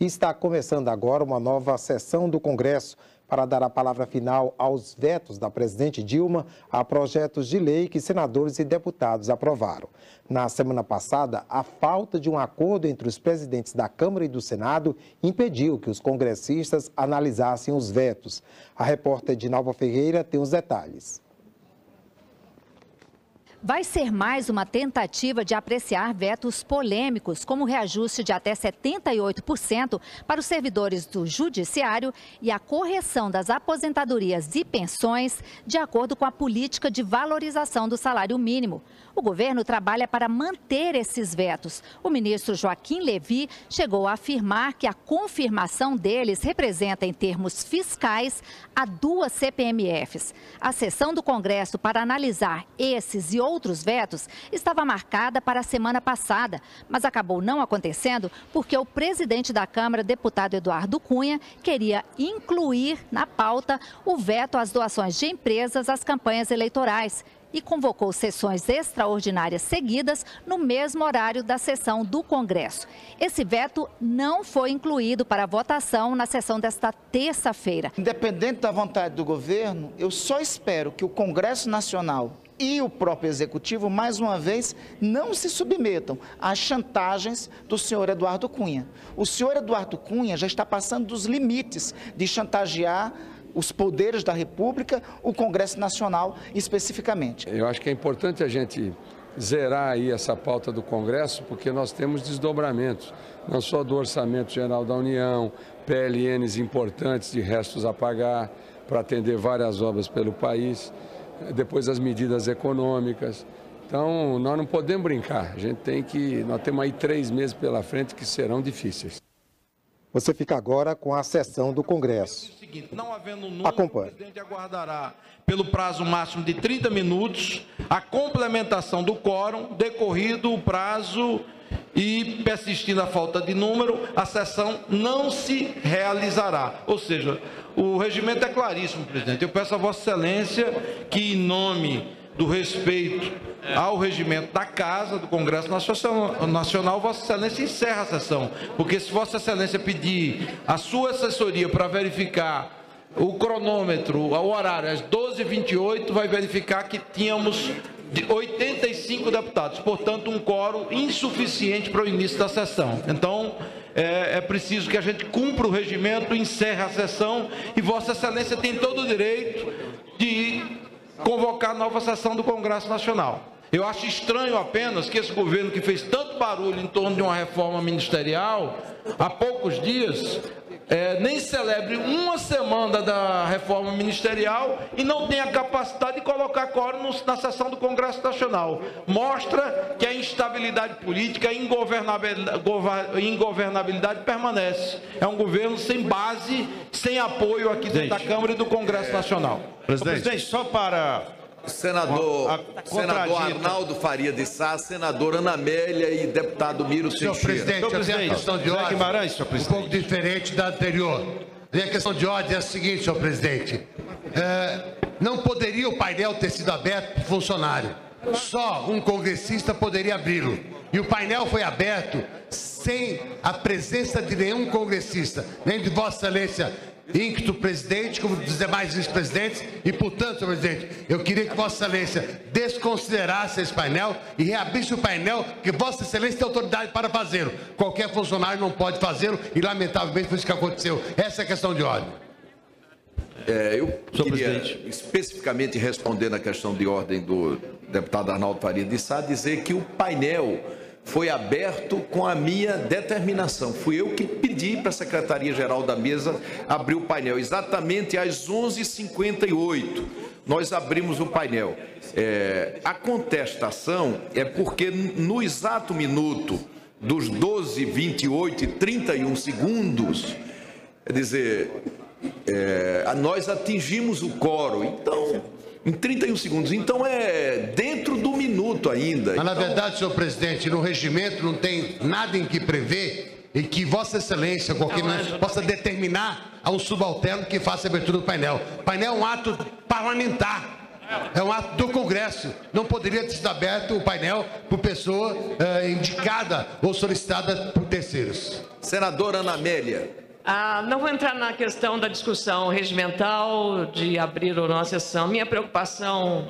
E está começando agora uma nova sessão do Congresso para dar a palavra final aos vetos da presidente Dilma a projetos de lei que senadores e deputados aprovaram. Na semana passada, a falta de um acordo entre os presidentes da Câmara e do Senado impediu que os congressistas analisassem os vetos. A repórter Dinalva Ferreira tem os detalhes. Vai ser mais uma tentativa de apreciar vetos polêmicos, como o reajuste de até 78% para os servidores do Judiciário e a correção das aposentadorias e pensões de acordo com a política de valorização do salário mínimo. O governo trabalha para manter esses vetos. O ministro Joaquim Levy chegou a afirmar que a confirmação deles representa, em termos fiscais, a 2 CPMFs. A sessão do Congresso para analisar esses e outros vetos estava marcada para a semana passada, mas acabou não acontecendo porque o presidente da Câmara, deputado Eduardo Cunha, queria incluir na pauta o veto às doações de empresas às campanhas eleitorais e convocou sessões extraordinárias seguidas no mesmo horário da sessão do Congresso. Esse veto não foi incluído para votação na sessão desta terça-feira. Independente da vontade do governo, eu só espero que o Congresso Nacional e o próprio Executivo, mais uma vez, não se submetam às chantagens do senhor Eduardo Cunha. O senhor Eduardo Cunha já está passando dos limites de chantagear os poderes da República, o Congresso Nacional especificamente. Eu acho que é importante a gente zerar aí essa pauta do Congresso, porque nós temos desdobramentos, não só do Orçamento Geral da União, PLNs importantes de restos a pagar para atender várias obras pelo país, depois as medidas econômicas. Então, nós não podemos brincar, nós temos aí 3 meses pela frente que serão difíceis. Você fica agora com a sessão do Congresso. Não havendo número, acompanhe. O presidente aguardará, pelo prazo máximo de 30 minutos, a complementação do quórum, decorrido o prazo e persistindo a falta de número, a sessão não se realizará. Ou seja, o regimento é claríssimo, presidente. Eu peço a Vossa Excelência que, em nome do respeito ao regimento da Casa, do Congresso Nacional, Vossa Excelência encerra a sessão. Porque se Vossa Excelência pedir a sua assessoria para verificar o cronômetro, o horário, às 12h28, vai verificar que tínhamos 85 deputados. Portanto, um quórum insuficiente para o início da sessão. Então, é preciso que a gente cumpra o regimento, encerre a sessão e Vossa Excelência tem todo o direito de convocar nova sessão do Congresso Nacional. Eu acho estranho apenas que esse governo, que fez tanto barulho em torno de uma reforma ministerial, há poucos dias, nem celebre uma semana da reforma ministerial e não tenha capacidade de colocar quórum na sessão do Congresso Nacional. Mostra que a instabilidade política, a ingovernabilidade permanece. É um governo sem base, sem apoio aqui dentro da Câmara e do Congresso Nacional. Presidente, só para... Senador Arnaldo Faria de Sá, senadora Ana Amélia e deputado Miro Teixeira. Senhor presidente, eu tenho a questão de ordem um pouco diferente da anterior. A questão de ordem é a seguinte, senhor presidente. Não poderia o painel ter sido aberto para o funcionário. Só um congressista poderia abri-lo. E o painel foi aberto sem a presença de nenhum congressista, nem de Vossa Excelência, ínclito presidente, como dos demais vice-presidentes, e, portanto, senhor presidente, eu queria que Vossa Excelência desconsiderasse esse painel e reabrisse o painel, que Vossa Excelência tem autoridade para fazê-lo. Qualquer funcionário não pode fazê-lo e, lamentavelmente, foi isso que aconteceu. Essa é a questão de ordem. Eu queria especificamente responder na questão de ordem do deputado Arnaldo Faria de Sá, dizer que o painel foi aberto com a minha determinação. Fui eu que pedi para a Secretaria-Geral da Mesa abrir o painel. Exatamente às 11h58, nós abrimos o painel. A contestação é porque no exato minuto dos 12h28 e 31 segundos, quer dizer, nós atingimos o quórum. Então, em 31 segundos. Então, dentro do minuto ainda. Mas, na verdade, senhor presidente, no regimento não tem nada em que prevê e que Vossa Excelência, qualquer ministro, possa determinar a um subalterno que faça a abertura do painel. O painel é um ato parlamentar. É um ato do Congresso. Não poderia ter sido aberto o painel por pessoa indicada ou solicitada por terceiros. Senadora Ana Amélia. Não vou entrar na questão da discussão regimental de abrir ou não a sessão. Minha preocupação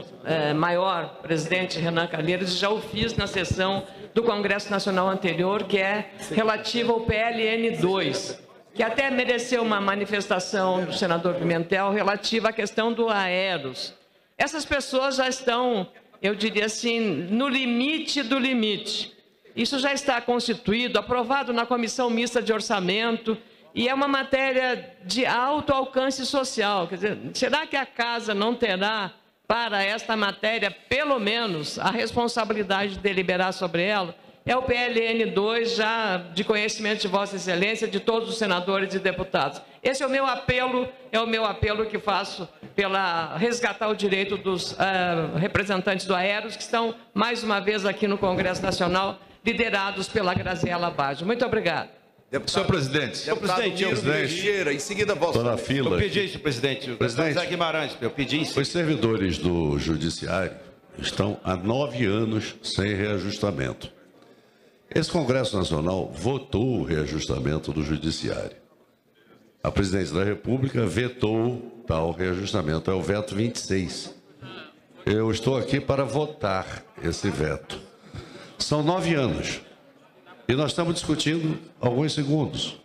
maior, presidente Renan Calheiros, já o fiz na sessão do Congresso Nacional anterior, que é relativa ao PLN 2, que até mereceu uma manifestação do senador Pimentel relativa à questão do Aeros. Essas pessoas já estão, eu diria assim, no limite do limite. Isso já está constituído, aprovado na Comissão Mista de Orçamento, e é uma matéria de alto alcance social. Quer dizer, será que a Casa não terá, para esta matéria, pelo menos, a responsabilidade de deliberar sobre ela? É o PLN 2, já de conhecimento de Vossa Excelência, de todos os senadores e deputados. Esse é o meu apelo que faço pela resgatar o direito dos representantes do Aeros, que estão, mais uma vez, aqui no Congresso Nacional, liderados pela Graziela Baggio. Muito obrigado. Senhor presidente. Teixeira, em seguida, vossa. Estou na fila. Eu pedi isso, presidente. José Guimarães, eu pedi isso. Os servidores do Judiciário estão há 9 anos sem reajustamento. Esse Congresso Nacional votou o reajustamento do Judiciário. A Presidência da República vetou tal reajustamento, é o veto 26. Eu estou aqui para votar esse veto. São 9 anos. E nós estamos discutindo alguns segundos.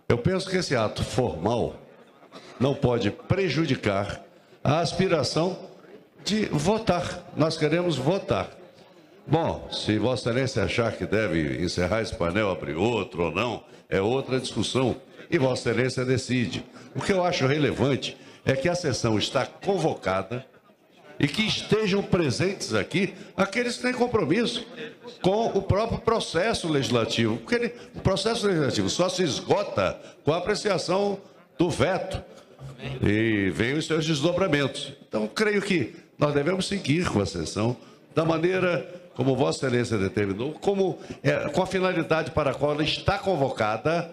Eu penso que esse ato formal não pode prejudicar a aspiração de votar. Nós queremos votar. Bom, se Vossa Excelência achar que deve encerrar esse painel, abrir outro ou não, é outra discussão. E Vossa Excelência decide. O que eu acho relevante é que a sessão está convocada e que estejam presentes aqui aqueles que têm compromisso com o próprio processo legislativo. Porque o processo legislativo só se esgota com a apreciação do veto. E vem os seus desdobramentos. Então, creio que nós devemos seguir com a sessão da maneira como Vossa Excelência determinou, com a finalidade para a qual ela está convocada,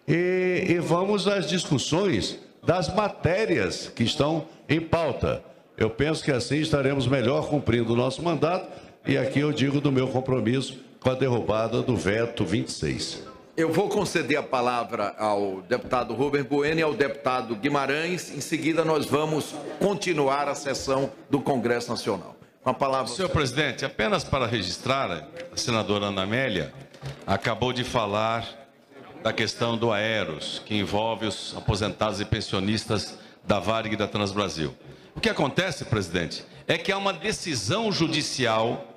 e vamos às discussões das matérias que estão em pauta. Eu penso que assim estaremos melhor cumprindo o nosso mandato, e aqui eu digo do meu compromisso com a derrubada do veto 26. Eu vou conceder a palavra ao deputado Rubem Bueno e ao deputado Guimarães. Em seguida, nós vamos continuar a sessão do Congresso Nacional. Com a palavra... Senhor presidente, apenas para registrar, a senadora Ana Amélia acabou de falar da questão do Aeros, que envolve os aposentados e pensionistas da Varig e da Transbrasil. O que acontece, presidente, é que há uma decisão judicial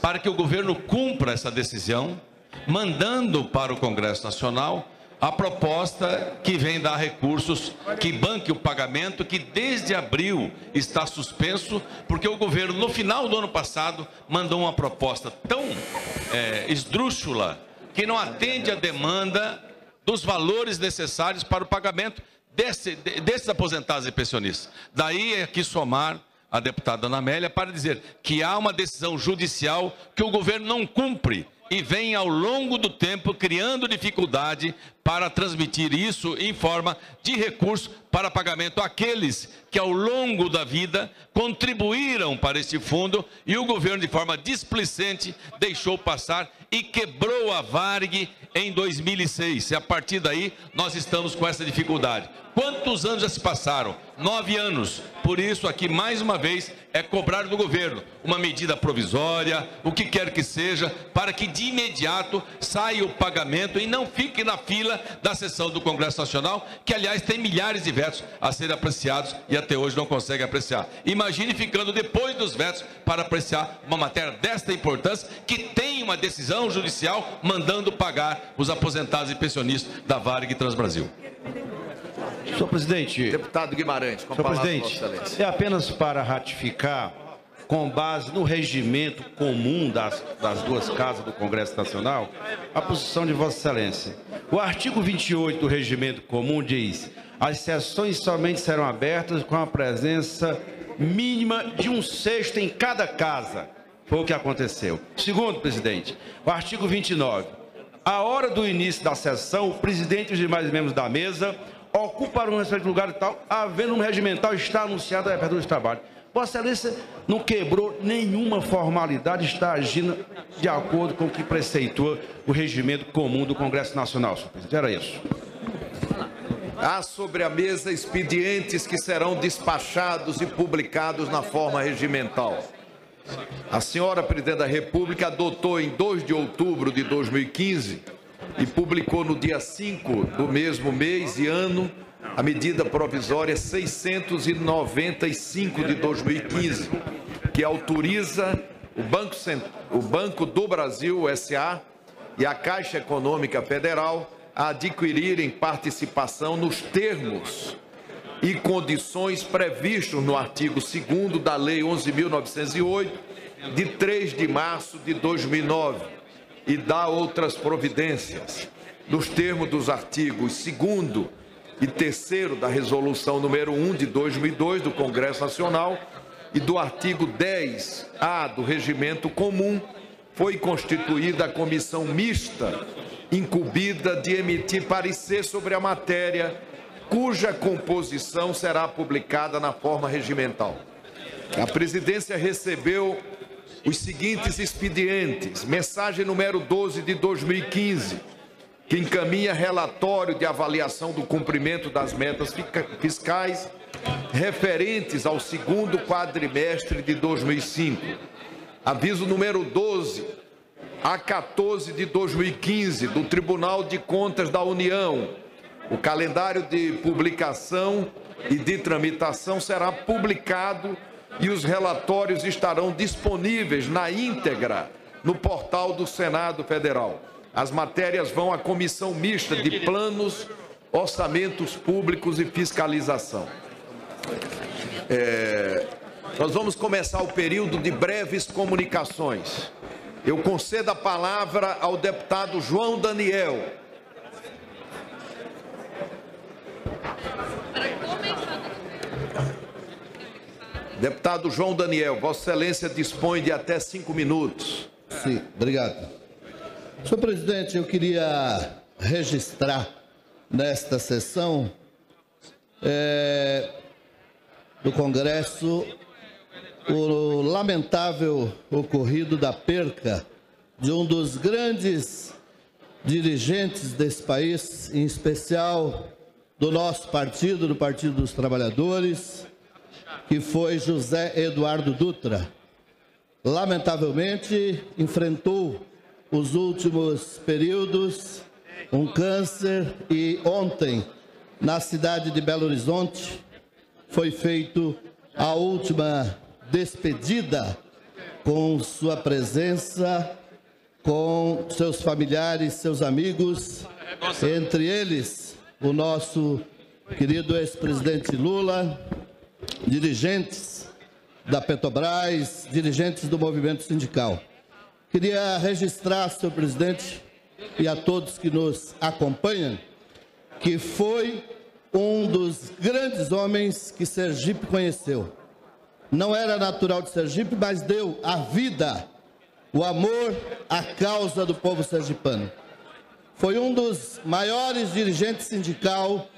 para que o governo cumpra essa decisão, mandando para o Congresso Nacional a proposta que vem dar recursos, que banque o pagamento, que desde abril está suspenso, porque o governo, no final do ano passado, mandou uma proposta tão esdrúxula, que não atende à demanda dos valores necessários para o pagamento desses aposentados e pensionistas. Daí é que somar a deputada Ana Amélia para dizer que há uma decisão judicial que o governo não cumpre e vem ao longo do tempo criando dificuldade para transmitir isso em forma de recurso para pagamento àqueles que ao longo da vida contribuíram para este fundo e o governo de forma displicente deixou passar e quebrou a Varig em 2006. E a partir daí nós estamos com essa dificuldade. Quantos anos já se passaram? 9 anos. Por isso aqui mais uma vez é cobrar do governo uma medida provisória, o que quer que seja, para que de imediato saia o pagamento e não fique na fila da sessão do Congresso Nacional, que aliás tem milhares de vetos a serem apreciados e até hoje não consegue apreciar. Imagine ficando depois dos vetos para apreciar uma matéria desta importância, que tem uma decisão judicial mandando pagar os aposentados e pensionistas da Varig e Transbrasil. Senhor presidente. Deputado Guimarães, com a palavra, palavra, Vossa Excelência. É apenas para ratificar, com base no regimento comum das duas casas do Congresso Nacional, a posição de Vossa Excelência. O artigo 28 do regimento comum diz: as sessões somente serão abertas com a presença mínima de 1/6 em cada casa. Foi o que aconteceu. Segundo, presidente, o artigo 29. A hora do início da sessão, o presidente e os demais membros da mesa ocuparão um respectivo lugar e tal, havendo um regimental, está anunciada a abertura do trabalho. Vossa Excelência não quebrou nenhuma formalidade, está agindo de acordo com o que preceitua o regimento comum do Congresso Nacional, senhor presidente. Era isso. Há sobre a mesa expedientes que serão despachados e publicados na forma regimental. A senhora Presidente da República adotou em 2 de outubro de 2015 e publicou no dia 5 do mesmo mês e ano a medida provisória 695 de 2015, que autoriza o Banco do Brasil, S.A., e a Caixa Econômica Federal a adquirirem participação nos termos e condições previstos no artigo 2º da Lei 11.908, de 3 de março de 2009, e dá outras providências, nos termos dos artigos 2º e 3º da Resolução número 1 de 2002 do Congresso Nacional e do artigo 10A do Regimento Comum, foi constituída a comissão mista incumbida de emitir parecer sobre a matéria, cuja composição será publicada na forma regimental. A presidência recebeu os seguintes expedientes: mensagem número 12 de 2015, que encaminha relatório de avaliação do cumprimento das metas fiscais referentes ao 2º quadrimestre de 2005. Aviso número 12, a 14 de 2015, do Tribunal de Contas da União. O calendário de publicação e de tramitação será publicado e os relatórios estarão disponíveis na íntegra no portal do Senado Federal. As matérias vão à Comissão Mista de Planos, Orçamentos Públicos e Fiscalização. Nós vamos começar o período de breves comunicações. Eu concedo a palavra ao deputado João Daniel. Deputado João Daniel, Vossa Excelência dispõe de até 5 minutos. Sim, obrigado. Senhor presidente, eu queria registrar nesta sessão do Congresso o lamentável ocorrido da perca de um dos grandes dirigentes desse país, em especial do nosso partido, do Partido dos Trabalhadores, que foi José Eduardo Dutra. Lamentavelmente, enfrentou os últimos períodos um câncer e ontem, na cidade de Belo Horizonte, foi feito a última despedida com sua presença, com seus familiares, seus amigos, entre eles o nosso querido ex-presidente Lula, dirigentes da Petrobras, dirigentes do movimento sindical. Queria registrar, senhor presidente, e a todos que nos acompanham, que foi um dos grandes homens que Sergipe conheceu. Não era natural de Sergipe, mas deu a vida, o amor à causa do povo sergipano. Foi um dos maiores dirigentes sindical,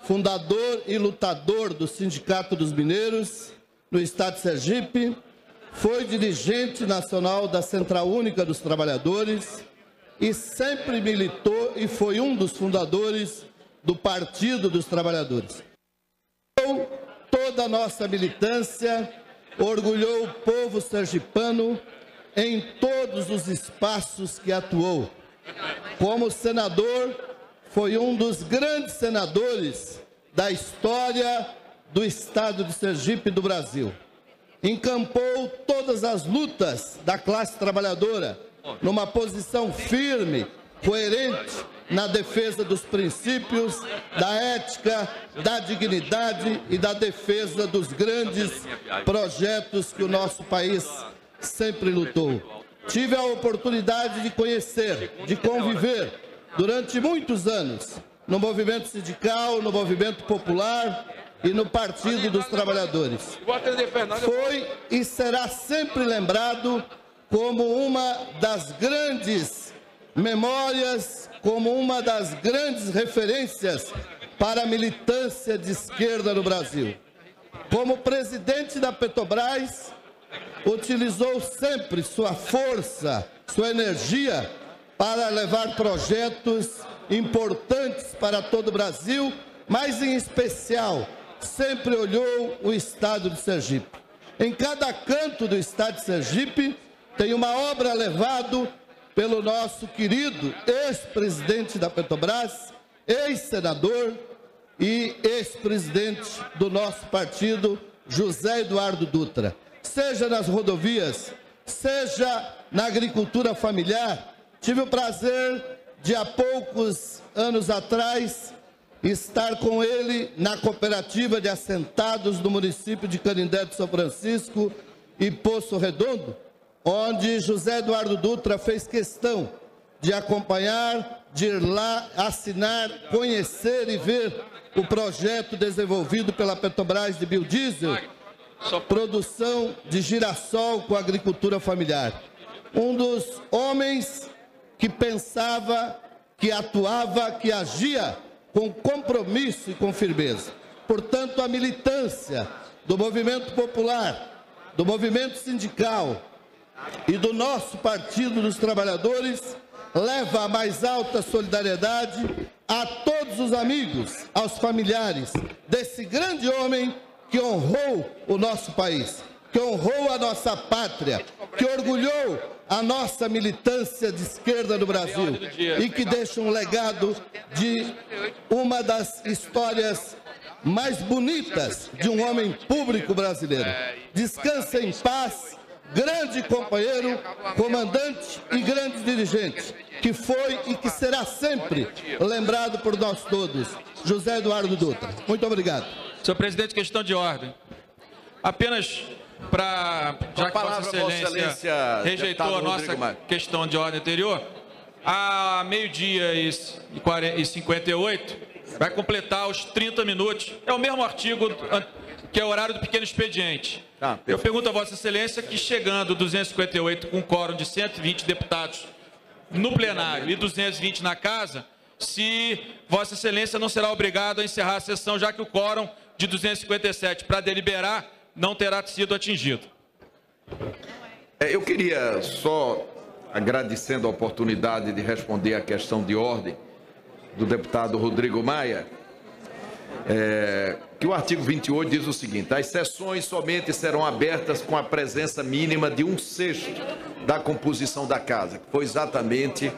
fundador e lutador do Sindicato dos Mineiros, no estado de Sergipe, foi dirigente nacional da Central Única dos Trabalhadores e sempre militou e foi um dos fundadores do Partido dos Trabalhadores. Toda a nossa militância orgulhou o povo sergipano em todos os espaços que atuou. Como senador, foi um dos grandes senadores da história do estado de Sergipe e do Brasil. Encampou todas as lutas da classe trabalhadora numa posição firme, coerente, na defesa dos princípios, da ética, da dignidade e da defesa dos grandes projetos que o nosso país sempre lutou. Tive a oportunidade de conhecer, de conviver durante muitos anos no movimento sindical, no movimento popular e no Partido dos Trabalhadores. Foi e será sempre lembrado como uma das grandes memórias, como uma das grandes referências para a militância de esquerda no Brasil. como presidente da Petrobras, utilizou sempre sua força, sua energia para levar projetos importantes para todo o Brasil, mas em especial sempre olhou o estado de Sergipe. Em cada canto do estado de Sergipe tem uma obra levada pelo nosso querido ex-presidente da Petrobras, ex-senador e ex-presidente do nosso partido, José Eduardo Dutra. Seja nas rodovias, seja na agricultura familiar. Tive o prazer de, há poucos anos atrás, estar com ele na cooperativa de assentados do município de Canindé de São Francisco e Poço Redondo, onde José Eduardo Dutra fez questão de acompanhar, de ir lá, assinar, conhecer e ver o projeto desenvolvido pela Petrobras de biodiesel, produção de girassol com agricultura familiar. Um dos homens que pensava, que atuava, que agia com compromisso e com firmeza. Portanto, a militância do movimento popular, do movimento sindical e do nosso Partido dos Trabalhadores leva a mais alta solidariedade a todos os amigos, aos familiares desse grande homem que honrou o nosso país, que honrou a nossa pátria, que orgulhou a nossa militância de esquerda no Brasil e que deixa um legado de uma das histórias mais bonitas de um homem público brasileiro. Descansa em paz, grande companheiro, comandante e grande dirigente, que foi e que será sempre lembrado por nós todos, José Eduardo Dutra. Muito obrigado. Senhor presidente, questão de ordem. Apenas para, já que Vossa Excelência rejeitou a nossa questão de ordem anterior, a meio-dia e 58, vai completar os 30 minutos. É o mesmo artigo que é o horário do pequeno expediente. Eu pergunto a Vossa Excelência que, chegando 258 com quórum de 120 deputados no plenário e 220 na casa, se Vossa Excelência não será obrigado a encerrar a sessão, já que o quórum de 257 para deliberar não terá sido atingido. Eu queria só, agradecendo a oportunidade de responder à questão de ordem do deputado Rodrigo Maia, que o artigo 28 diz o seguinte: as sessões somente serão abertas com a presença mínima de 1/6 da composição da casa, que foi exatamente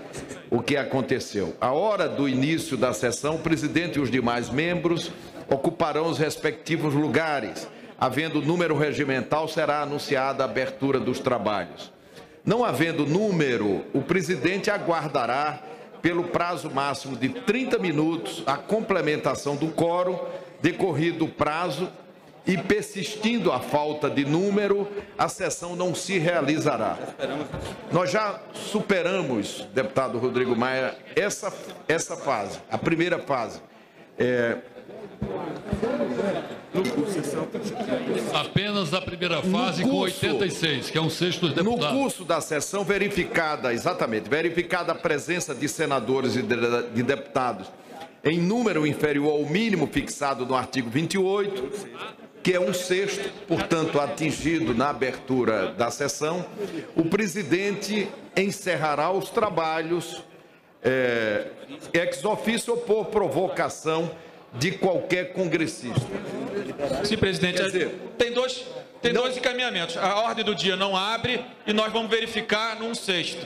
o que aconteceu. À hora do início da sessão, o presidente e os demais membros ocuparão os respectivos lugares. Havendo número regimental, será anunciada a abertura dos trabalhos. Não havendo número, o presidente aguardará, pelo prazo máximo de 30 minutos, a complementação do quórum, decorrido o prazo, e persistindo a falta de número, a sessão não se realizará. Nós já superamos, deputado Rodrigo Maia, essa fase, a primeira fase. Apenas a primeira fase com 86, que é 1/6 dos deputados. No curso da sessão, verificada a presença de senadores e de deputados em número inferior ao mínimo fixado no artigo 28, que é 1/6, portanto, atingido na abertura da sessão, o presidente encerrará os trabalhos ex officio ou por provocação de qualquer congressista. Sim, presidente, tem dois encaminhamentos. A ordem do dia não abre e nós vamos verificar no 1/6.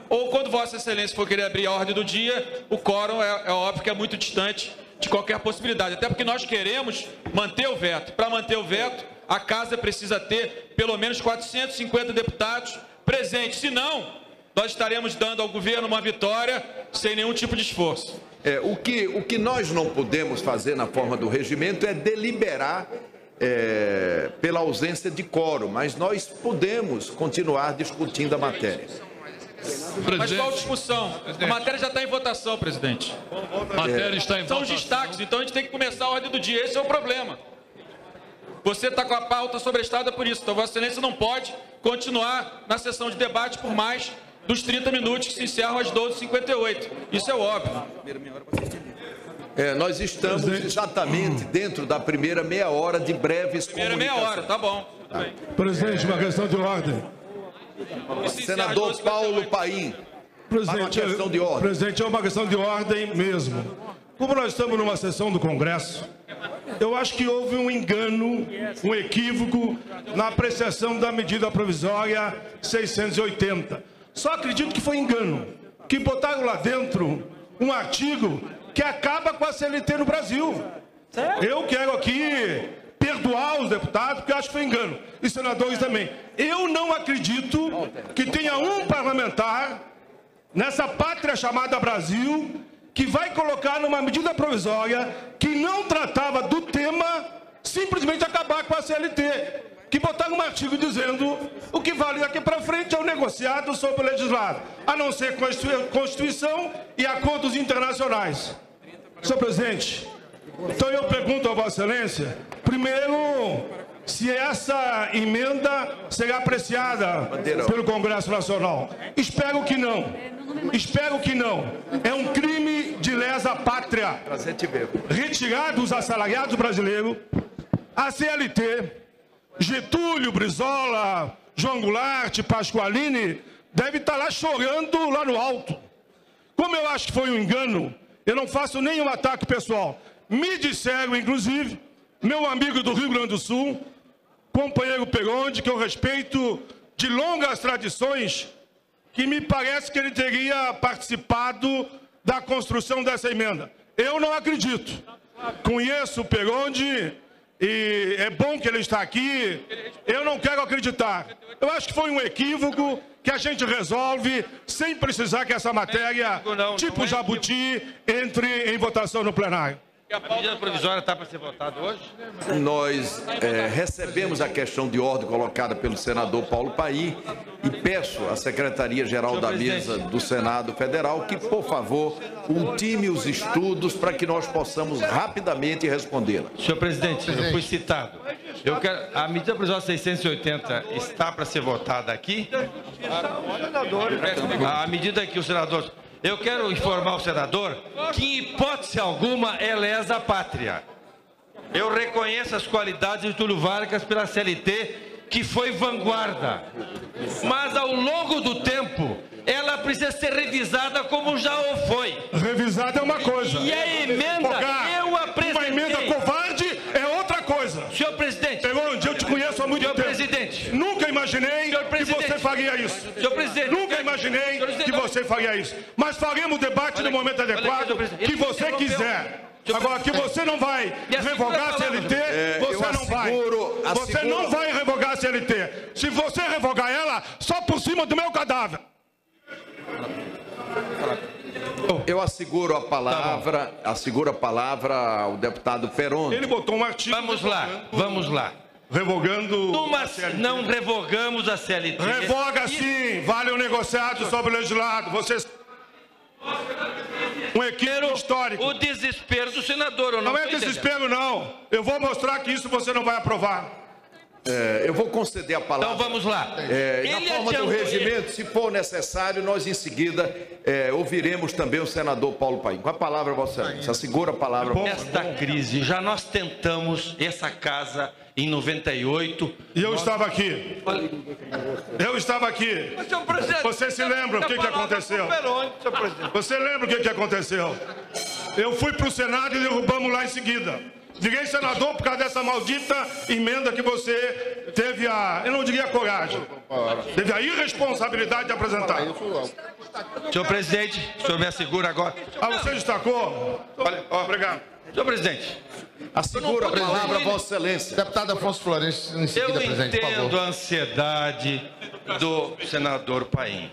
Ou quando Vossa Excelência for querer abrir a ordem do dia, o quórum é óbvio que é muito distante de qualquer possibilidade. Até porque nós queremos manter o veto. Para manter o veto, a casa precisa ter pelo menos 450 deputados presentes. Senão, nós estaremos dando ao governo uma vitória sem nenhum tipo de esforço. O que nós não podemos fazer na forma do regimento é deliberar pela ausência de quórum, mas nós podemos continuar discutindo a matéria. Mas qual discussão? A matéria já está em votação, presidente. A matéria está em votação. São os destaques, então a gente tem que começar a ordem do dia. Esse é o problema. Você está com a pauta sobrestada por isso. Então, Vossa Excelência não pode continuar na sessão de debate por mais dos 30 minutos que se encerram às 12h58. Isso é óbvio. Nós estamos exatamente dentro da primeira meia hora de breves comunicações. Primeira meia hora, tá bom. Presidente, uma questão de ordem. Senador Paulo Paim. Presidente, é uma questão de ordem mesmo. Como nós estamos numa sessão do Congresso, eu acho que houve um engano, um equívoco na apreciação da medida provisória 680. Só acredito que foi engano, que botaram lá dentro um artigo que acaba com a CLT no Brasil. Eu quero aqui perdoar os deputados, porque acho que foi engano, e senadores também. Eu não acredito que tenha um parlamentar nessa pátria chamada Brasil que vai colocar numa medida provisória que não tratava do tema, simplesmente acabar com a CLT, que botaram um artigo dizendo o que vale daqui para frente é o negociado sobre o legislado, a não ser Constituição e acordos internacionais. Senhor presidente, então eu pergunto a Vossa Excelência, primeiro, se essa emenda será apreciada pelo Congresso Nacional. Espero que não. Espero que não. É um crime de lesa pátria. Retirar dos assalariados brasileiros a CLT. Getúlio, Brizola, João Goulart, Pasqualini deve estar lá chorando lá no alto. Como eu acho que foi um engano, eu não faço nenhum ataque pessoal. Me disseram, inclusive, meu amigo do Rio Grande do Sul, companheiro Peronde, que eu respeito de longas tradições, que me parece que ele teria participado da construção dessa emenda. Eu não acredito. Conheço o Peronde e é bom que ele está aqui. Eu não quero acreditar. Eu acho que foi um equívoco que a gente resolve sem precisar que essa matéria, tipo Jabuti, entre em votação no plenário. A medida provisória está para ser votada hoje? Nós recebemos a questão de ordem colocada pelo senador Paulo Paim e peço à Secretaria-Geral da Mesa do Senado Federal que, por favor, ultime os estudos para que nós possamos rapidamente respondê-la. Senhor presidente, eu fui citado. A medida provisória 680 está para ser votada aqui? A medida que o senador... Eu quero informar o senador que, em hipótese alguma, é lesa pátria. Eu reconheço as qualidades de Túlio Vargas pela CLT, que foi vanguarda. Mas, ao longo do tempo, ela precisa ser revisada como já o foi. Revisada é uma coisa. E a emenda eu apresentei. Uma emenda covarde é outra coisa. Senhor presidente. Peronde, eu te conheço há muito tempo. Senhor presidente. Nunca imaginei que você faria isso. Senhor presidente. Nunca imaginei que você faria isso. Mas faremos o debate no momento adequado que você quiser. Agora, que você não vai revogar a CLT, você não vai. Você não vai revogar a CLT. Se você revogar ela, só por cima do meu cadáver. Eu asseguro a palavra ao deputado Peronde. Ele botou um artigo... Vamos lá. Revogando... Não revogamos a CLT. Revoga sim, vale o negociado sobre o legislado. Vocês... Um equívoco histórico. O desespero do senador. Não é desespero, não. Eu vou mostrar que isso você não vai aprovar. Eu vou conceder a palavra. Então vamos lá. Na forma do regimento, se for necessário, nós em seguida ouviremos também o senador Paulo Paim. Com a palavra, Vossa Excelência. Segura a palavra. Nesta crise, já nós tentamos essa casa em 98. E eu estava aqui. Eu estava aqui. Você se lembra o que aconteceu? Você lembra o que aconteceu? Eu fui para o Senado e derrubamos lá em seguida. Virei senador por causa dessa maldita emenda que você teve eu não diria coragem, teve a irresponsabilidade de apresentar. Senhor presidente, o senhor me assegura agora. Você destacou? Obrigado. Senhor presidente. Assegura a palavra, Vossa Excelência. Deputado Afonso Florencio, em seguida, presidente, por favor. Eu entendo a ansiedade do senador Paim.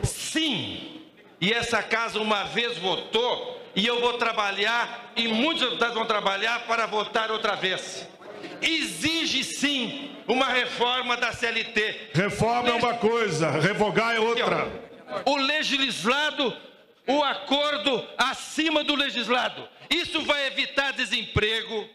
Sim, e essa casa uma vez votou, e eu vou trabalhar, e muitos deputados vão trabalhar para votar outra vez. Exige sim uma reforma da CLT. Reforma é uma coisa, revogar é outra. O legislado, o acordo acima do legislado. Isso vai evitar desemprego,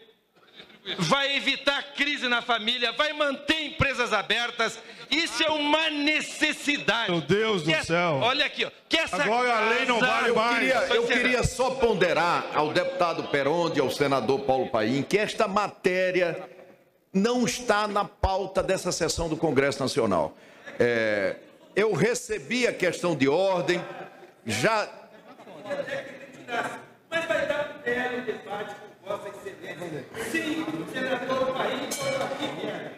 vai evitar crise na família, vai manter empresas abertas. Isso é uma necessidade. Meu Deus do céu. Olha aqui, ó. Que essa agora casa, a lei não vale mais. Eu queria só ponderar ao deputado Peronde, ao senador Paulo Paim, que esta matéria não está na pauta dessa sessão do Congresso Nacional. Eu recebi a questão de ordem, já... Mas vai dar um belo debate com Vossa Excelência. Sim, o senador Paim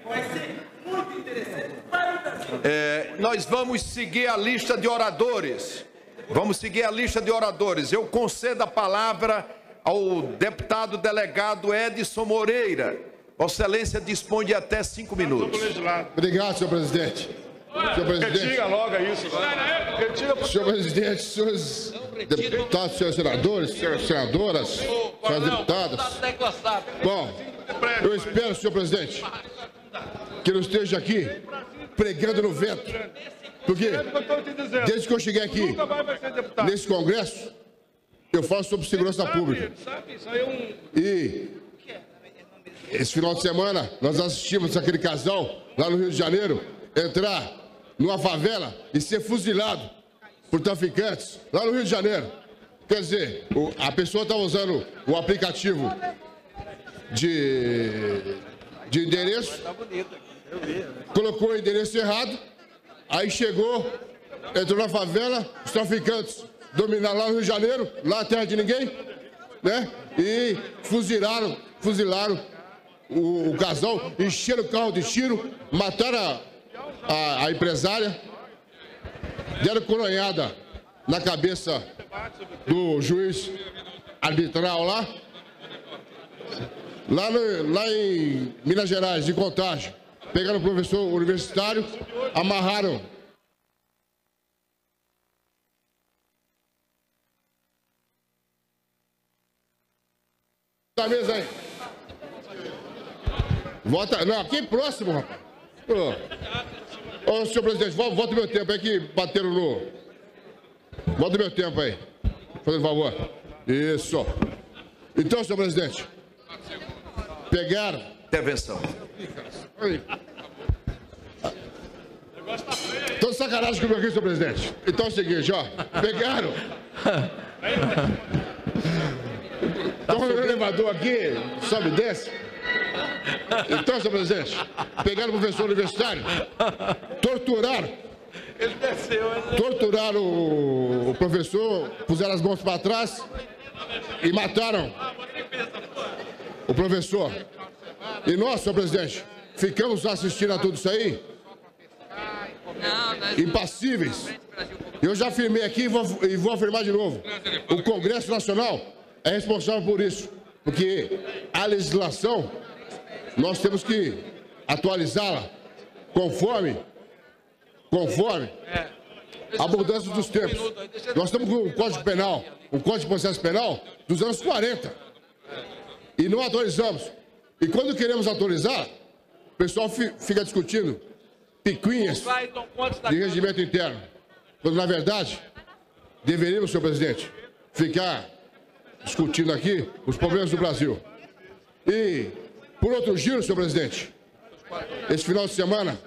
vai ser muito interessante para o Brasil. Nós vamos seguir a lista de oradores. Vamos seguir a lista de oradores. Eu concedo a palavra ao deputado delegado Edson Moreira. Vossa Excelência dispõe de até 5 minutos. Obrigado, senhor presidente. Senhor presidente. Retira logo isso. Senhor presidente, senhores deputados, senhores senadores, senhoras senadoras, senhoras deputadas. Bom, eu espero, senhor presidente, que não esteja aqui pregando no vento. Porque desde que eu cheguei aqui nesse Congresso, eu falo sobre segurança pública. E esse final de semana nós assistimos aquele casal lá no Rio de Janeiro entrar numa favela e ser fuzilado por traficantes lá no Rio de Janeiro. Quer dizer, a pessoa estava usando o aplicativo de endereço, colocou o endereço errado, aí chegou, entrou na favela, os traficantes dominaram lá no Rio de Janeiro, lá a terra de ninguém, né? E fuzilaram o casal, encheram o carro de tiro, mataram a empresária, deram coronhada na cabeça do juiz arbitral lá em Minas Gerais, de Contagem. Pegaram o professor universitário, amarraram da mesa aí. Vota, não, aqui próximo, rapaz. Ô, senhor presidente, volta o meu tempo aí que bateram no... Volta o meu tempo aí, fazendo favor. Isso. Então, senhor presidente, pegaram... Intervenção. Tô de sacanagem comigo aqui, senhor presidente. Então é o seguinte, ó. Pegaram... Estão no elevador aqui, sobe e desce. Então, senhor presidente, pegaram o professor universitário, torturaram o professor, puseram as mãos para trás e mataram o professor. E nós, senhor presidente, ficamos assistindo a tudo isso aí, impassíveis. Eu já afirmei aqui e vou afirmar de novo. O Congresso Nacional é responsável por isso, porque a legislação nós temos que atualizá-la conforme a mudança dos tempos. Nós estamos com um Código Penal, um Código de Processo Penal dos anos 40 e não atualizamos. E quando queremos atualizar, o pessoal fica discutindo picuinhas de regimento interno, quando na verdade deveríamos, senhor presidente, ficar discutindo aqui os problemas do Brasil. E por outro giro, senhor presidente, esse final de semana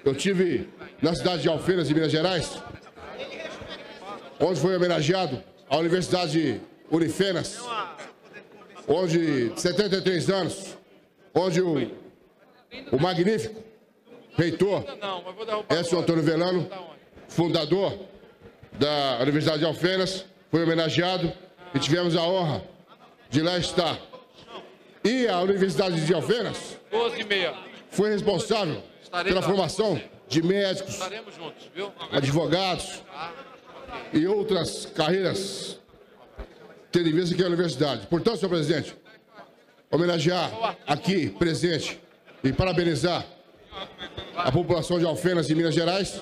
eu tive na cidade de Alfenas, de Minas Gerais, onde foi homenageado a Universidade Unifenas, onde, de 73 anos, onde o magnífico reitor Edson Antônio Velano, fundador da Universidade de Alfenas, foi homenageado e tivemos a honra de lá estar. E a Universidade de Alfenas foi responsável pela formação de médicos, advogados e outras carreiras tendo em vista que é a universidade. Portanto, senhor presidente, homenagear aqui presente e parabenizar a população de Alfenas e Minas Gerais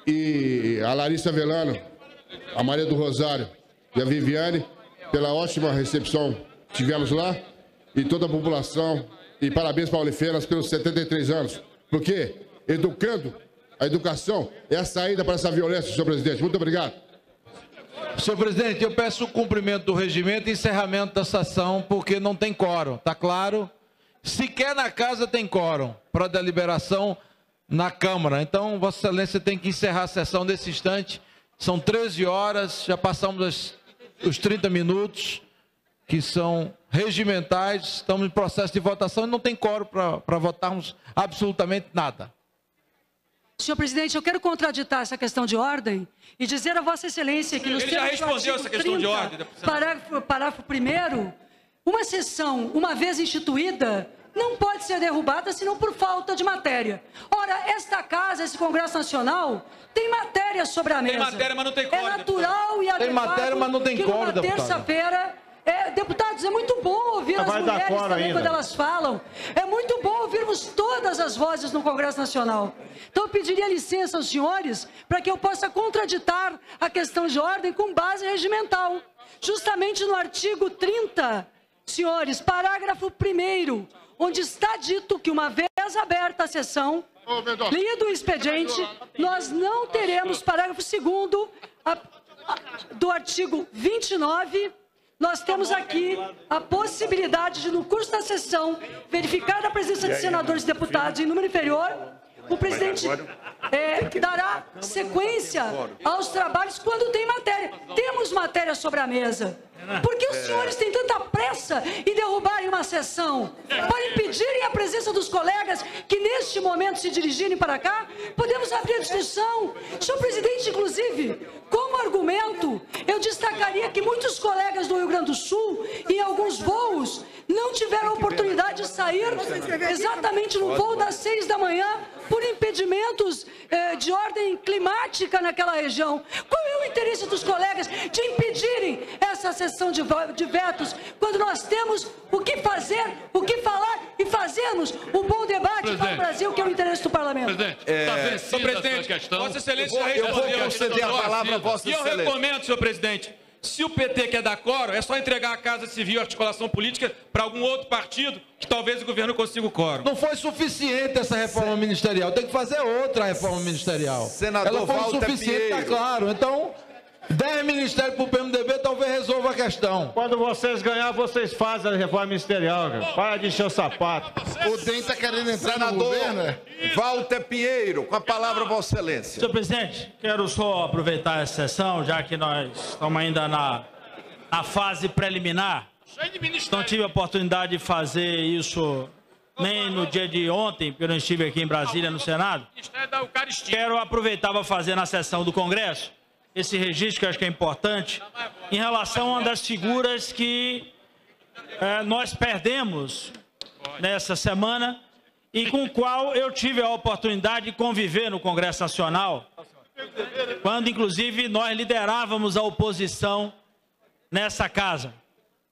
e a Larissa Velano, a Maria do Rosário e a Viviane pela ótima recepção que tivemos lá e toda a população, e parabéns para a Alfenas pelos 73 anos, porque educando, a educação é a saída para essa violência, senhor presidente. Muito obrigado. Senhor presidente, eu peço o cumprimento do regimento e encerramento da sessão, porque não tem quórum, está claro? Sequer na casa tem quórum para deliberação na Câmara. Então, Vossa Excelência tem que encerrar a sessão nesse instante. São 13 horas, já passamos os 30 minutos, que são regimentais, estamos em processo de votação e não tem quórum para votarmos absolutamente nada. Senhor presidente, eu quero contraditar essa questão de ordem e dizer a Vossa Excelência que nos termos do artigo 30, parágrafo 1º, uma sessão, uma vez instituída, não pode ser derrubada senão por falta de matéria. Ora, esta casa, esse Congresso Nacional, tem matéria sobre a mesa. Tem matéria, mas não tem quórum. É natural e adequado tem matéria, mas não tem que quórum, numa terça-feira... deputados, é muito bom ouvir as mulheres também quando elas falam. É muito bom ouvirmos todas as vozes no Congresso Nacional. Então, eu pediria licença aos senhores para que eu possa contraditar a questão de ordem com base regimental. Justamente no artigo 30, senhores, parágrafo 1º, onde está dito que uma vez aberta a sessão, lido o expediente, nós não teremos, parágrafo 2º do artigo 29, nós temos aqui a possibilidade de, no curso da sessão, verificar a presença de senadores e deputados em número inferior, o presidente dará sequência aos trabalhos quando tem matéria. Temos matéria sobre a mesa. Por que os senhores têm tanta pressa em derrubarem uma sessão? Para impedirem a presença dos colegas que, neste momento, se dirigirem para cá? Podemos abrir a discussão. Senhor presidente, inclusive, como argumento, eu destacaria que muitos colegas do Rio Grande do Sul, em alguns voos, não tiveram oportunidade de sair exatamente no voo das 6 da manhã por impedimentos de ordem climática naquela região. Qual é o interesse dos colegas de impedirem essa sessão de vetos quando nós temos o que fazer, o que falar e fazermos um bom debate para o Brasil, que é o interesse do parlamento? Presidente, senhor presidente, Vossa Excelência já respondeu. Eu vou conceder a palavra a Vossa Excelência. E eu recomendo, senhor presidente, se o PT quer dar quórum, é só entregar a Casa Civil e Articulação Política para algum outro partido que talvez o governo consiga o quórum. Não foi suficiente essa reforma ministerial, tem que fazer outra reforma ministerial. Senador ela foi Walter insuficiente, está claro. Então, 10 ministérios para o PMDB talvez resolva a questão. Quando vocês ganhar, vocês fazem a reforma ministerial. Para de encher o sapato. O DEM está querendo entrar no governo. Walter Pinheiro, com a palavra, Vossa Excelência. Senhor presidente, quero só aproveitar essa sessão, já que nós estamos ainda na fase preliminar. Não tive a oportunidade de fazer isso nem no dia de ontem, porque eu não estive aqui em Brasília, no Senado. Quero aproveitar para fazer na sessão do Congresso esse registro, que eu acho que é importante, em relação a uma das figuras que nós perdemos nessa semana e com o qual eu tive a oportunidade de conviver no Congresso Nacional, quando, inclusive, nós liderávamos a oposição nessa casa.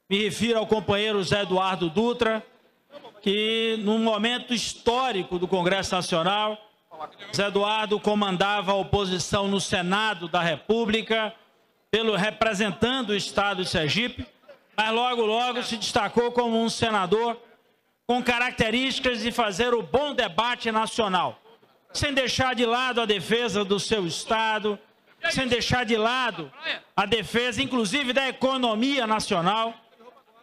Me refiro ao companheiro Zé Eduardo Dutra, que, num momento histórico do Congresso Nacional, Zé Eduardo comandava a oposição no Senado da República, representando o Estado de Sergipe, mas logo se destacou como um senador com características de fazer o bom debate nacional, sem deixar de lado a defesa do seu Estado, sem deixar de lado a defesa, inclusive, da economia nacional,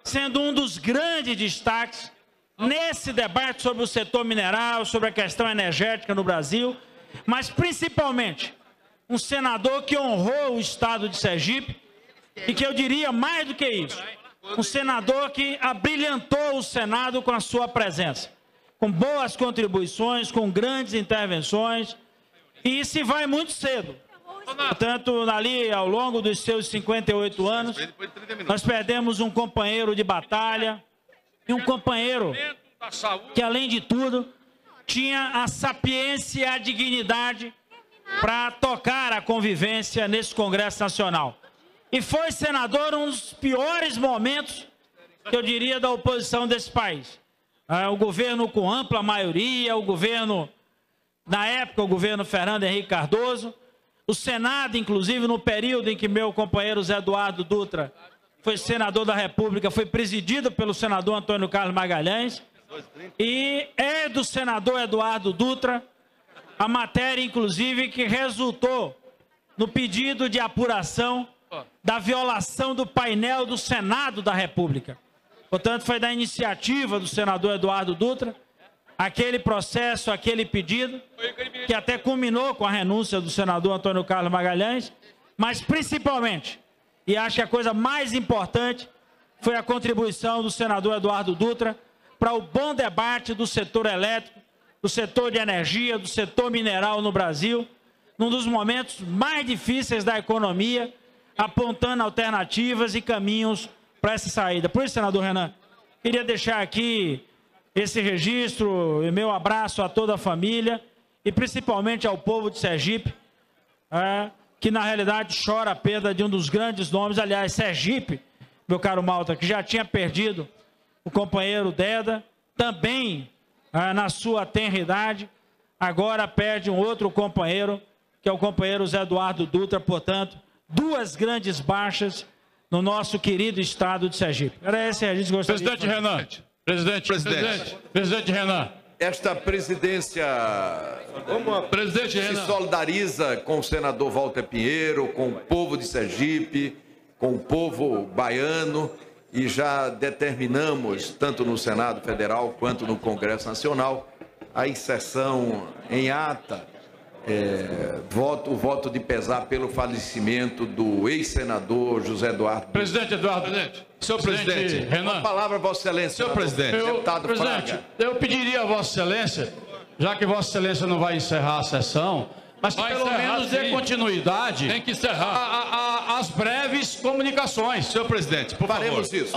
sendo um dos grandes destaques nesse debate sobre o setor mineral, sobre a questão energética no Brasil, mas principalmente um senador que honrou o Estado de Sergipe e que eu diria mais do que isso, um senador que abrilhantou o Senado com a sua presença, com boas contribuições, com grandes intervenções, e se vai muito cedo. Portanto, ali ao longo dos seus 58 anos, nós perdemos um companheiro de batalha, e um companheiro que, além de tudo, tinha a sapiência e a dignidade para tocar a convivência nesse Congresso Nacional. E foi, senador, um dos piores momentos, que eu diria, da oposição desse país. O governo com ampla maioria, o governo, na época, o governo Fernando Henrique Cardoso, o Senado, inclusive, no período em que meu companheiro Zé Eduardo Dutra foi senador da República, foi presidido pelo senador Antônio Carlos Magalhães, e é do senador Eduardo Dutra a matéria, inclusive, que resultou no pedido de apuração da violação do painel do Senado da República. Portanto, foi da iniciativa do senador Eduardo Dutra, aquele processo, aquele pedido, que até culminou com a renúncia do senador Antônio Carlos Magalhães, mas principalmente, e acho que a coisa mais importante, foi a contribuição do senador Eduardo Dutra para o bom debate do setor elétrico, do setor de energia, do setor mineral no Brasil, num dos momentos mais difíceis da economia, apontando alternativas e caminhos para essa saída. Por isso, senador Renan, queria deixar aqui esse registro e meu abraço a toda a família e principalmente ao povo de Sergipe, que na realidade chora a perda de um dos grandes nomes. Aliás, Sergipe, meu caro Malta, que já tinha perdido o companheiro Deda, também na sua tenra idade, agora perde um outro companheiro, que é o companheiro Zé Eduardo Dutra. Portanto, duas grandes baixas no nosso querido estado de Sergipe. Era esse a gente gostaria. Presidente Renan. Presidente Renan. Esta presidência se solidariza com o senador Walter Pinheiro, com o povo de Sergipe, com o povo baiano, e já determinamos, tanto no Senado Federal quanto no Congresso Nacional, a inserção em ata, o voto de pesar pelo falecimento do ex-senador José Eduardo. Presidente Eduardo. Senhor presidente, Renan. Uma palavra a Vossa Excelência. Senhor presidente. Deputado Fraga. Eu pediria a Vossa Excelência, já que Vossa Excelência não vai encerrar a sessão, mas que pelo menos dê continuidade. Tem que encerrar. Às breves comunicações. Senhor presidente, por favor. Faremos isso.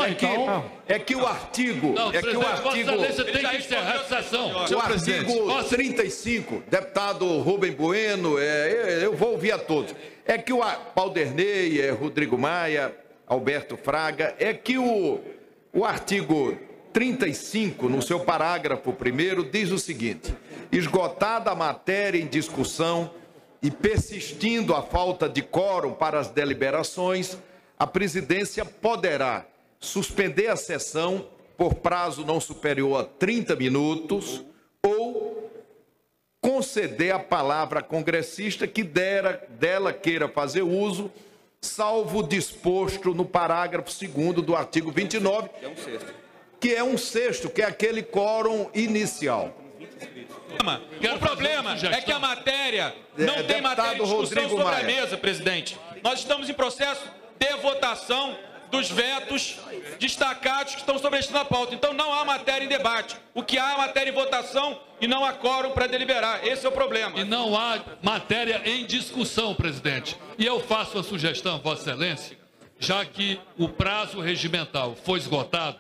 É que o artigo... Não, é que o artigo... Vossa Excelência tem que encerrar a sessão. O artigo 35, deputado Rubem Bueno, eu vou ouvir a todos. É que o Palderney, Rodrigo Maia, Alberto Fraga, é que o artigo 35, no seu parágrafo 1º, diz o seguinte: esgotada a matéria em discussão e persistindo a falta de quórum para as deliberações, a presidência poderá suspender a sessão por prazo não superior a 30 minutos ou conceder a palavra à congressista que dela queira fazer uso, salvo disposto no parágrafo 2º do artigo 29, que é um sexto, que é aquele quórum inicial. O problema é que a matéria não tem matéria de discussão sobre a mesa, presidente. Nós estamos em processo de votação dos vetos destacados que estão sobre a pauta. Então não há matéria em debate. O que há é matéria em votação e não há quórum para deliberar. Esse é o problema. E não há matéria em discussão, presidente. E eu faço a sugestão, Vossa Excelência, já que o prazo regimental foi esgotado,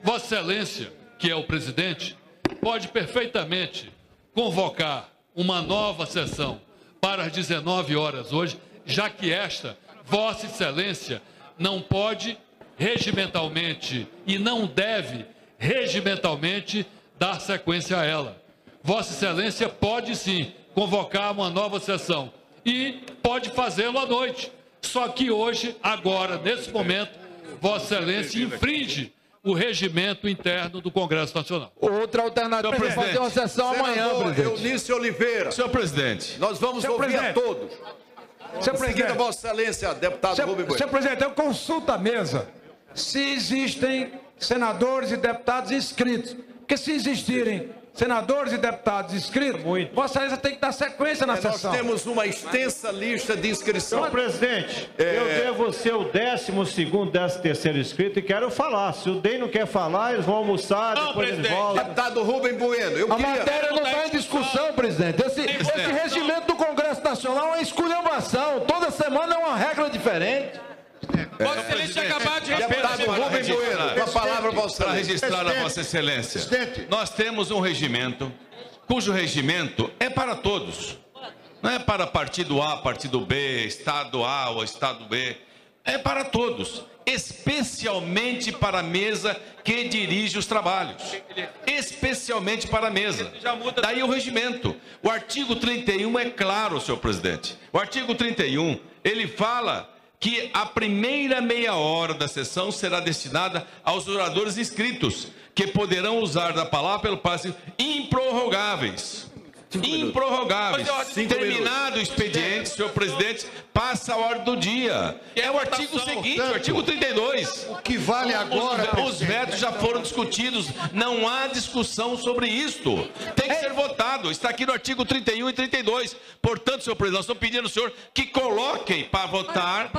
Vossa Excelência, que é o presidente, pode perfeitamente convocar uma nova sessão para as 19 horas hoje, já que esta, Vossa Excelência, não pode regimentalmente e não deve regimentalmente dar sequência a ela. Vossa Excelência pode sim convocar uma nova sessão e pode fazê-lo à noite. Só que hoje, agora, nesse momento, Vossa Excelência infringe o regimento interno do Congresso Nacional. Outra alternativa é fazer uma sessão amanhã, presidente. Eunice Oliveira. Senhor presidente. Nós vamos ouvir a todos. Senhor presidente, Vossa Excelência, deputado Rubem Bueno. Senhor presidente, eu consulto a mesa se existem senadores e deputados inscritos. Porque se existirem senadores e deputados inscritos, Vossa Excelência tem que dar sequência na sessão. Nós temos uma extensa lista de inscrição. Senhor presidente, eu devo ser o 12º, 13º inscrito e quero falar. Se o DEM não quer falar, eles vão almoçar, depois eles voltam. Deputado Rubem Bueno, a matéria não está em discussão, presidente. Esse regimento do Congresso Nacional é uma esculhambação. Toda semana é uma regra diferente. Vossa Excelência acabar de Deputado Rubem Bueno, com a palavra, Vossa Excelência. Para registrar a Vossa Excelência, nós temos um regimento, cujo regimento é para todos. Não é para partido A, partido B, estado A ou estado B. É para todos, especialmente para a mesa que dirige os trabalhos. Especialmente para a mesa. Daí o regimento. O artigo 31 é claro, senhor presidente. O artigo 31, ele fala que a primeira meia hora da sessão será destinada aos oradores inscritos, que poderão usar da palavra pelo prazo improrrogáveis. Improrrogáveis. Terminado o expediente, senhor presidente, passa a ordem do dia. É o artigo seguinte, o artigo 32. O que vale agora... Os vetos já foram discutidos. Não há discussão sobre isto. Tem que ser votado. Está aqui no artigo 31 e 32. Portanto, senhor presidente, nós estamos pedindo ao senhor que coloquem para votar...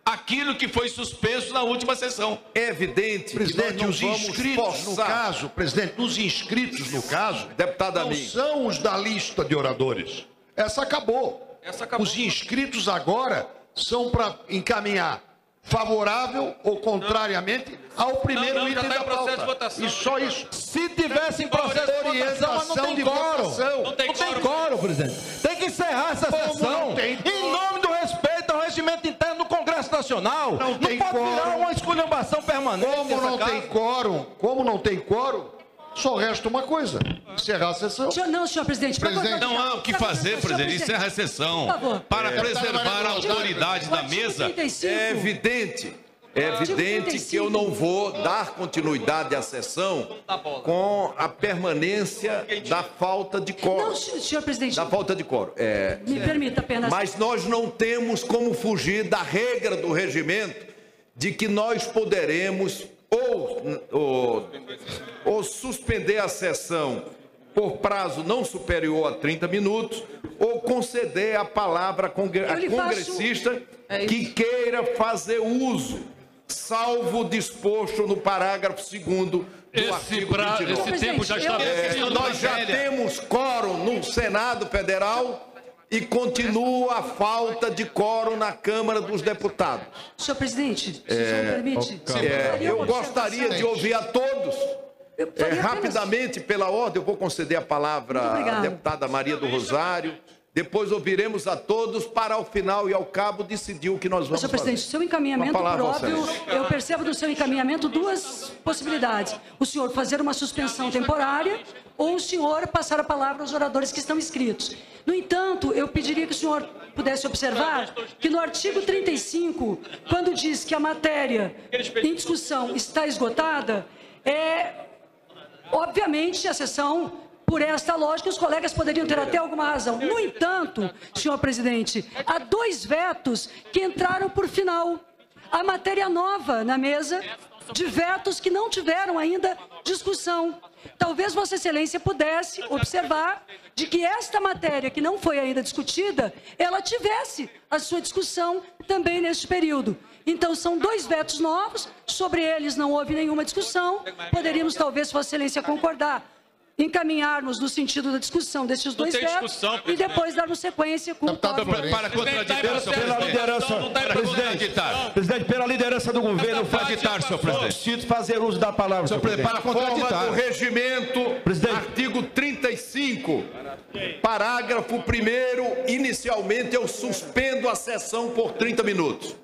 aquilo que foi suspenso na última sessão. É evidente, presidente, os inscritos no caso, presidente, os inscritos no caso, deputado não são os da lista de oradores. Essa acabou. Os inscritos agora são para encaminhar favorável ou contrariamente ao primeiro item da pauta. E só isso. Se tivesse em processo de votação, mas não tem quórum. Não tem quórum, presidente. Tem que encerrar essa sessão. Em nome do respeito ao regimento interno do Congresso Nacional. Não pode virar uma esculhambação permanente. Como não tem quórum, só resta uma coisa: encerrar a sessão. Senhor presidente. Não há o que fazer, presidente. Encerra a sessão. Para preservar a autoridade da mesa. É evidente que eu não vou dar continuidade à sessão com a permanência da falta de quórum. Não, senhor presidente. Da falta de quórum. Me permita apenas. Mas nós não temos como fugir da regra do regimento de que nós poderemos ou suspender a sessão por prazo não superior a 30 minutos, ou conceder a palavra a congressista que queira fazer uso, salvo disposto no parágrafo 2º do artigo 29. Esse tempo já está vencido. Nós já temos quórum no Senado Federal e continua a falta de quórum na Câmara dos Deputados. Senhor presidente, se o senhor me permite. Eu gostaria de ouvir a todos. Rapidamente, pela ordem, eu vou conceder a palavra à deputada Maria do Rosário. Depois ouviremos a todos para, ao final e ao cabo, decidir o que nós vamos fazer. Senhor presidente, seu encaminhamento próprio, eu percebo do seu encaminhamento duas possibilidades. O senhor fazer uma suspensão temporária ou o senhor passar a palavra aos oradores que estão inscritos. No entanto, eu pediria que o senhor pudesse observar que no artigo 35, quando diz que a matéria em discussão está esgotada, obviamente a sessão... Por esta lógica, os colegas poderiam ter até alguma razão. No entanto, senhor presidente, há 2 vetos que entraram por final. A matéria nova na mesa de vetos que não tiveram ainda discussão. Talvez Vossa Excelência pudesse observar de que esta matéria que não foi ainda discutida, ela tivesse a sua discussão também neste período. Então, são 2 vetos novos, sobre eles não houve nenhuma discussão. Poderíamos, talvez, Vossa Excelência concordar, encaminharmos no sentido da discussão desses 2 vetos e depois darmos sequência com o para contraditar, pela liderança, presidente, pela liderança do governo, senhor presidente. Preciso fazer uso da palavra, senhor presidente. Para contraditar. Do regimento, artigo 35, parágrafo 1º, inicialmente eu suspendo a sessão por 30 minutos.